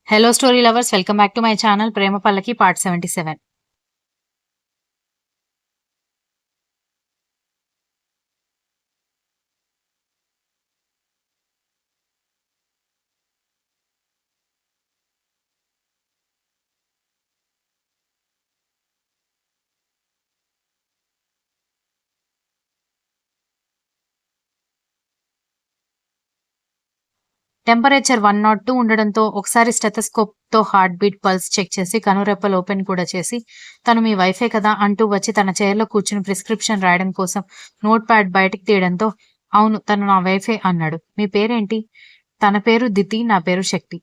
Hello story lovers, welcome back to my channel Prema Pallaki part 77. Temperature 102 ఉండడంతో ఒకసారి స్టెథోస్కోప్‌తో heart beat, pulse check చేసి కనురెప్పలు open కూడా చేసి తను మీ వైఫే కదా అంటూ వచ్చి తన చైర్‌లో కూర్చుని ప్రిస్క్రిప్షన్ రాయడం కోసం నోట్ ప్యాడ్ బయటికి తీయడంతో అవును తను నా వైఫే అన్నాడు. మీ పేరేంటి? తన పేరు దితి, నా పేరు శక్తి.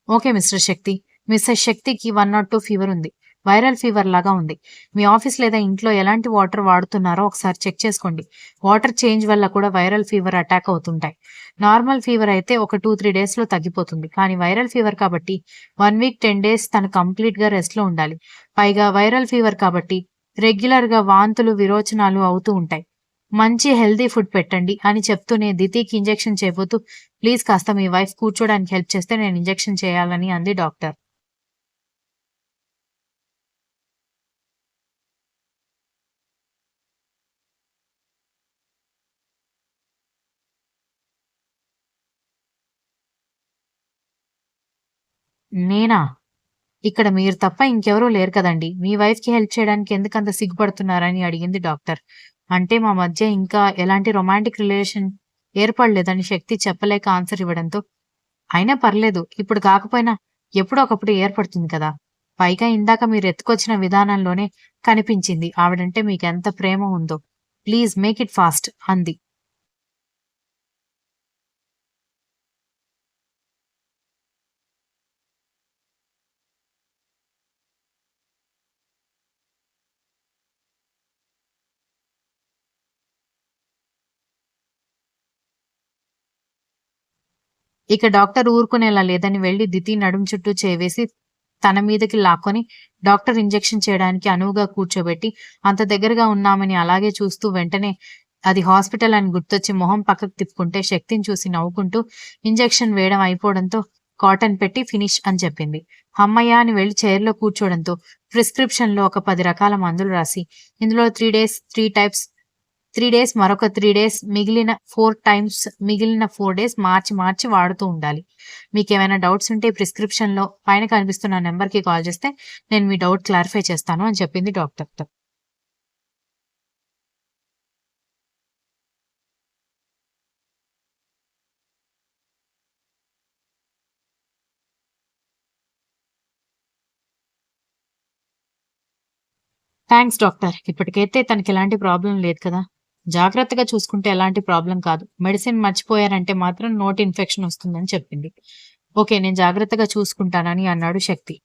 ఓకే మిస్టర్ శక్తి. మిసెస్ శక్తికి 102 ఫీవర్ ఉంది. వైరల్ ఫీవర్ లాగా ఉంది. మీ ఆఫీస్ లేదా ఇంట్లో ఎలాంటి వాటర్ వాడుతున్నారో ఒకసారి చెక్ చేసుకోండి. వాటర్ చేంజ్ వల్ల కూడా వైరల్ ఫీవర్ అటాక్ అవుతుంటాయి. నార్మల్ ఫీవర్ అయితే ఒక 2-3 డేస్‌లో తగ్గిపోతుంది. కానీ వైరల్ ఫీవర్ కాబట్టి 1 వీక్ 10 డేస్ తను కంప్లీట్‌గా రెస్ట్‌లో ఉండాలి. పైగా వైరల్ ఫీవర్ కాబట్టి రెగ్యులర్‌గా వాంతులు, విరోచనాలు అవుతూ ఉంటాయి. మంచి హెల్తీ ఫుడ్ పెట్టండి అని చెప్తూనే దితికి ఇంజెక్షన్ చేయబోతూ ప్లీజ్ కాస్త మీ వైఫ్ కూర్చోడానికి హెల్ప్ చేస్తే నేను ఇంజెక్షన్ చేయాలని అంది డాక్టర్. నేనా? ఇక్కడ మీరు తప్ప ఇంకెవరూ లేరు కదండీ! మీ వైఫ్‌కి హెల్ప్ చేయడానికి ఎందుకంత సిగ్గుపడుతున్నారని అడిగింది డాక్టర్. అంటే మా మధ్య ఇంకా ఎలాంటి రొమాంటిక్ రిలేషన్ ఏర్పడలేదని శక్తి చెప్పలేక ఆన్సర్ ఇవ్వడంతో, అయినా పర్లేదు ఇప్పుడు కాకపోయినా ఎప్పుడో ఒకప్పుడు ఏర్పడుతుంది కదా! పైగా ఇందాక మీరెత్తుకొచ్చిన విధానంలోనే కనిపించింది ఆవిడంటే మీకెంత ప్రేమ ఉందో. ప్లీజ్ మేక్ ఇట్ ఫాస్ట్ అంది. ఇక డాక్టర్ ఊరుకునేలా లేదని వెళ్లి దితి నడుం చుట్టూ చేవేసి తన మీదకి లాక్కొని డాక్టర్ ఇంజెక్షన్ చేయడానికి అనువుగా కూర్చోబెట్టి అంత దగ్గరగా ఉన్నామని అలాగే చూస్తూ వెంటనే అది హాస్పిటల్ అని గుర్తొచ్చి మొహం పక్కకు తిప్పుకుంటే శక్తిని చూసి నవ్వుకుంటూ ఇంజెక్షన్ వేయడం అయిపోవడంతో కాటన్ పెట్టి ఫినిష్ అని చెప్పింది. హమ్మయ్య అని వెళ్లి చైర్‌లో కూర్చోవడంతో ప్రిస్క్రిప్షన్‌లో ఒక 10 రకాల మందులు రాసి ఇందులో 3 డేస్ 3 టైప్స్ 3 డేస్ మరొక 3 డేస్ మిగిలిన 4 టైమ్స్ మిగిలిన 4 డేస్ మార్చి మార్చి వాడుతూ ఉండాలి. మీకేమైనా డౌట్స్ ఉంటే ప్రిస్క్రిప్షన్‌లో పైన కనిపిస్తున్న నంబర్‌కి కాల్ చేస్తే నేను మీ డౌట్ క్లారిఫై చేస్తాను అని చెప్పింది డాక్టర్‌తో. Thanks doctor. ఇప్పటికైతే తనకెలాంటి ప్రాబ్లమ్ లేదు కదా! జాగ్రత్తగా చూసుకుంటే ఎలాంటి ప్రాబ్లమ్ కాదు. మెడిసిన్ మర్చిపోయారంటే మాత్రం నోటి ఇన్ఫెక్షన్ వస్తుందని చెప్పింది. ఓకే. నేను జాగ్రత్తగా చూసుకుంటానని అన్నాడు శక్తి.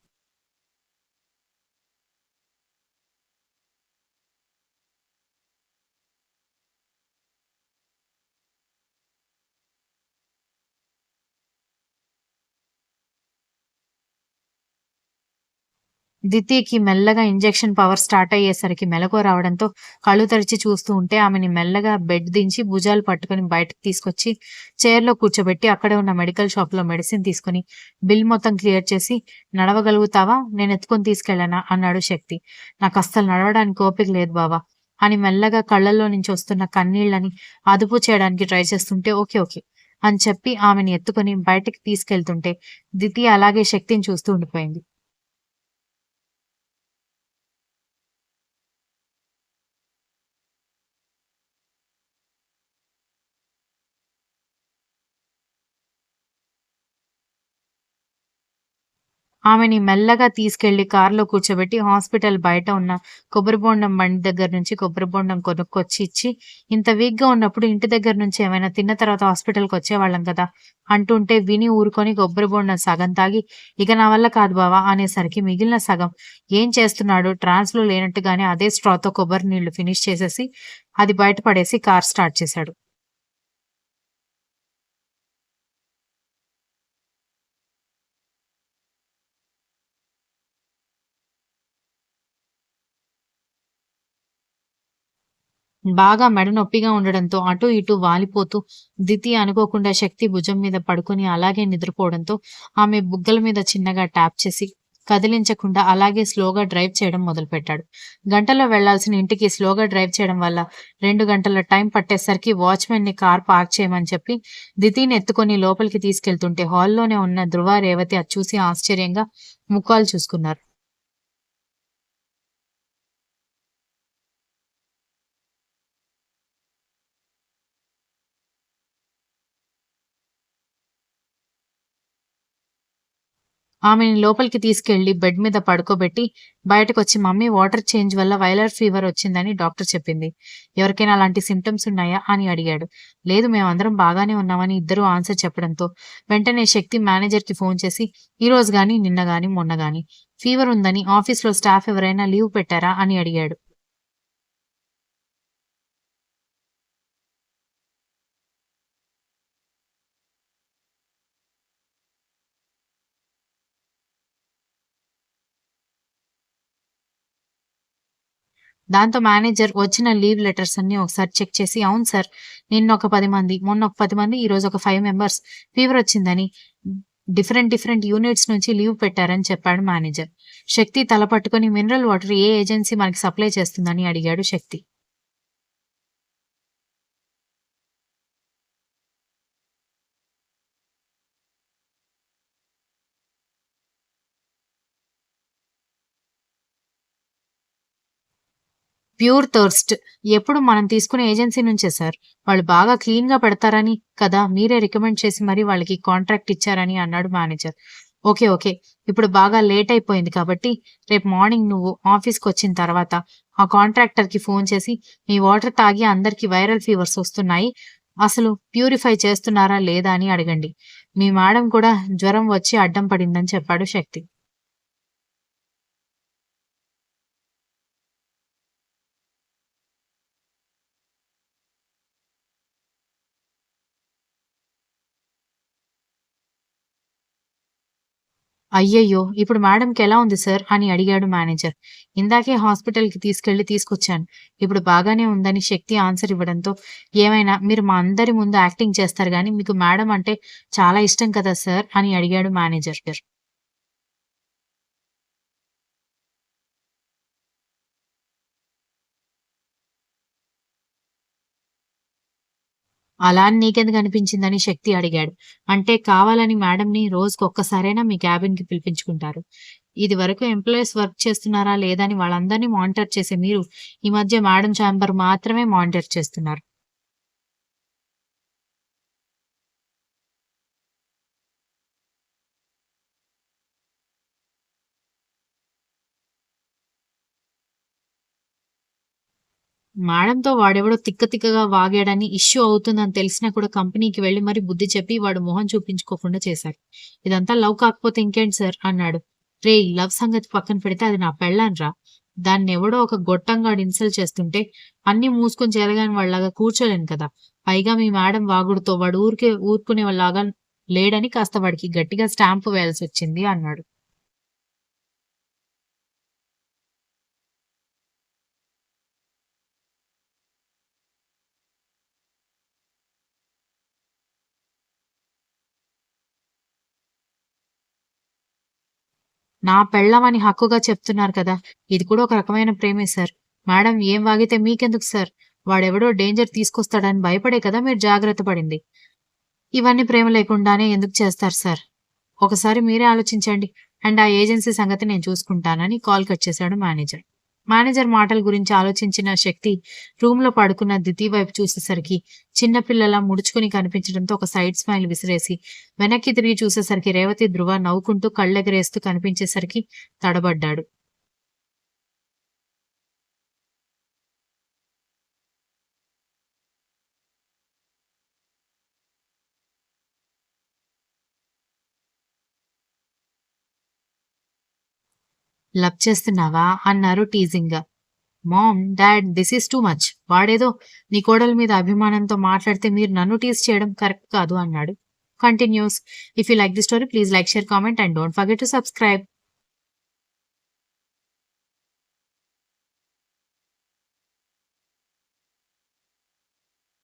దితికి మెల్లగా ఇంజెక్షన్ పవర్ స్టార్ట్ అయ్యేసరికి మెలకువ రావడంతో కళ్ళు తెరిచి చూస్తూ ఉంటే ఆమెని మెల్లగా బెడ్ దించి భుజాలు పట్టుకొని బయటకు తీసుకొచ్చి చైర్‌లో కూర్చోబెట్టి అక్కడే ఉన్న మెడికల్ షాప్‌లో మెడిసిన్ తీసుకొని బిల్ మొత్తం క్లియర్ చేసి "నడవగలుగుతావా? నేను ఎత్తుకొని తీసుకెళ్ళనా?" అన్నాడు శక్తి. "నాకస్సలు నడవడానికి ఓపిక లేదు బావ" అని మెల్లగా కళ్ళల్లో నుంచి వస్తున్న కన్నీళ్లని అదుపు చేయడానికి ట్రై చేస్తుంటే "ఓకే. ఓకే." అని చెప్పి ఆమెని ఎత్తుకొని బయటికి తీసుకెళ్తుంటే దితి అలాగే శక్తిని చూస్తూ ఉండిపోయింది. ఆమెని మెల్లగా తీసుకెళ్లి కార్‌లో కూర్చోబెట్టి హాస్పిటల్ బయట ఉన్న కొబ్బరి బొండం బండి దగ్గర నుంచి కొబ్బరి బొండం కొనుక్కొచ్చి ఇచ్చి, "ఇంత వీక్‌గా ఉన్నప్పుడు ఇంటి దగ్గర నుంచి ఏమైనా తిన్న తర్వాత హాస్పిటల్‌కొచ్చేవాళ్ళం కదా!" అంటుంటే విని ఊరుకొని కొబ్బరి బొండం సగం తాగి, "ఇక నా వల్ల కాదు బావ" అనేసరికి మిగిలిన సగం ఏం చేస్తున్నాడు ట్రాన్స్‌లో లేనట్టుగానే అదే స్ట్రాతో కొబ్బరి నీళ్లు ఫినిష్ చేసేసి, అది బయట పడేసి కార్ స్టార్ట్ చేశాడు. బాగా మెడ నొప్పిగా ఉండడంతో అటూ ఇటూ వాలిపోతూ దితి అనుకోకుండా శక్తి భుజం మీద పడుకొని అలాగే నిద్రపోవడంతో ఆమె బుగ్గల మీద చిన్నగా ట్యాప్ చేసి కదిలించకుండా అలాగే స్లోగా డ్రైవ్ చేయడం మొదలుపెట్టాడు. గంటలో వెళ్లాల్సిన ఇంటికి స్లోగా డ్రైవ్ చేయడం వల్ల 2 గంటల టైం పట్టేసరికి వాచ్మెన్ ని కార్ పార్క్ చేయమని చెప్పి దితిని ఎత్తుకొని లోపలికి తీసుకెళ్తుంటే హాల్లోనే ఉన్న ధృవ, రేవతి అది చూసి ఆశ్చర్యంగా ముఖాలు చూసుకున్నారు. ఆమెని లోపలికి తీసుకెళ్లి బెడ్ మీద పడుకోబెట్టి బయటకొచ్చి మమ్మీ వాటర్ చేంజ్ వల్ల వైరల్ ఫీవర్ వచ్చిందని డాక్టర్ చెప్పింది. ఎవరికైనా అలాంటి సింప్టమ్స్ ఉన్నాయా అని అడిగాడు. లేదు మేమందరం బాగానే ఉన్నామని ఇద్దరూ ఆన్సర్ చెప్పడంతో వెంటనే శక్తి మేనేజర్‌కి ఫోన్ చేసి ఈ రోజు గాని, నిన్న గాని, మొన్న గాని ఫీవర్ ఉందని ఆఫీస్‌లో స్టాఫ్ ఎవరైనా లీవ్ పెట్టారా అని అడిగాడు. దాంతో మేనేజర్ వచ్చిన లీవ్ లెటర్స్ అన్నీ ఒకసారి చెక్ చేసి, అవును సార్. నిన్న ఒక 10 మంది, మొన్న ఒక 10 మంది, ఈరోజు ఒక 5 మెంబర్స్ ఫీవర్ వచ్చిందని డిఫరెంట్ డిఫరెంట్ యూనిట్స్ నుంచి లీవ్ పెట్టారని చెప్పాడు మేనేజర్. శక్తి తల పట్టుకొని మినరల్ వాటర్ ఏ ఏజెన్సీ మనకి సప్లై చేస్తుందని అడిగాడు శక్తి. Pure thirst. ఎప్పుడు మనం తీసుకునే ఏజెన్సీ నుంచే సార్. వాళ్ళు బాగా క్లీన్‌గా పెడతారని కదా మీరే రికమెండ్ చేసి మరీ వాళ్ళకి కాంట్రాక్ట్ ఇచ్చారని అన్నాడు మేనేజర్. ఓకే. ఓకే. ఇప్పుడు బాగా లేట్ అయిపోయింది కాబట్టి రేపు మార్నింగ్ నువ్వు ఆఫీస్‌కొచ్చిన తర్వాత ఆ కాంట్రాక్టర్‌కి ఫోన్ చేసి మీ వాటర్ తాగి అందరికి వైరల్ ఫీవర్స్ వస్తున్నాయి. అసలు ప్యూరిఫై చేస్తున్నారా లేదా అని అడగండి. మీ మేడం కూడా జ్వరం వచ్చి అడ్డం పడిందని చెప్పాడు శక్తి. అయ్యయ్యో! ఇప్పుడు మేడంకి ఎలా ఉంది సార్? అని అడిగాడు మేనేజర్. ఇందాకే హాస్పిటల్‌కి తీసుకొచ్చాను. ఇప్పుడు బాగానే ఉందని శక్తి ఆన్సర్ ఇవ్వడంతో, ఏమైనా మీరు మా అందరి ముందు యాక్టింగ్ చేస్తారు గానీ, మీకు మేడం అంటే చాలా ఇష్టం కదా సార్? అని అడిగాడు మేనేజర్. అలా అని నీకెందుకు అనిపించిందని శక్తి అడిగాడు. అంటే కావాలని మేడంని రోజుకొక్కసారైనా మీ క్యాబిన్‌కి పిలిపించుకుంటారు. ఇదివరకు ఎంప్లాయీస్ వర్క్ చేస్తున్నారా లేదా అని వాళ్ళందరినీ మానిటర్ చేసే మీరు, ఈ మధ్య మేడం ఛాంబర్ మాత్రమే మానిటర్ చేస్తున్నారు. మేడంతో వాడెవడో తిక్క తిక్కగా వాగాడని ఇష్యూ అవుతుందని తెలిసినా కూడా కంపెనీకి వెళ్లి మరి బుద్ధి చెప్పి వాడు మొహం చూపించుకోకుండా చేశారు. ఇదంతా లవ్ కాకపోతే ఇంకేంటి సార్ అన్నాడు. రేయ్ లవ్ సంగతి పక్కన పెడితే అది నా పెళ్ళాన్రా. దాన్నెవడో ఒక గొట్టంగాడు ఇన్సల్ట్ చేస్తుంటే అన్నీ మూసుకొని చేరగాని వాళ్ళలాగా కూర్చోలేను కదా. పైగా మీ మేడం వాగుడుతో వాడు ఊరుకునేలాగా లేడని కాస్త వాడికి గట్టిగా స్టాంపు వేయాల్సొచ్చింది అన్నాడు. నా పెళ్ళామని హక్కుగా చెప్తున్నారు కదా! ఇది కూడా ఒక రకమైన ప్రేమే సార్. మేడం ఏం వాగితే మీకెందుకు సార్? వాడెవడో డేంజర్ తీసుకొస్తాడని భయపడే కదా మీరు జాగ్రత్త పడింది. ఇవన్నీ ప్రేమ లేకుండానే ఎందుకు చేస్తారు సార్? ఒకసారి మీరే ఆలోచించండి. అండ్ ఆ ఏజెన్సీ సంగతి నేను చూసుకుంటానని కాల్ కట్ చేశాడు మేనేజర్. మేనేజర్ మాటల గురించి ఆలోచించిన శక్తి రూమ్‌లో పడుకున్న దితి వైపు చూసేసరికి చిన్న పిల్లలా ముడుచుకొని కనిపించడంతో ఒక సైడ్ స్మైల్ విసిరేసి వెనక్కి తిరిగి చూసేసరికి రేవతి, ధృవ నవ్వుకుంటూ కళ్ళెగరేస్తూ కనిపించేసరికి తడబడ్డాడు. లవ్ చేస్తున్నావా? అన్నారు టీజింగ్‌గా. Mom, dad this is too much. వాడేదో నీ కోడల మీద అభిమానంతో మాట్లాడితే మీరు నన్ను టీజ్ చేయడం కరెక్ట్ కాదు అన్నాడు. Continuous. If you like the story please like, share, comment and don't forget to subscribe.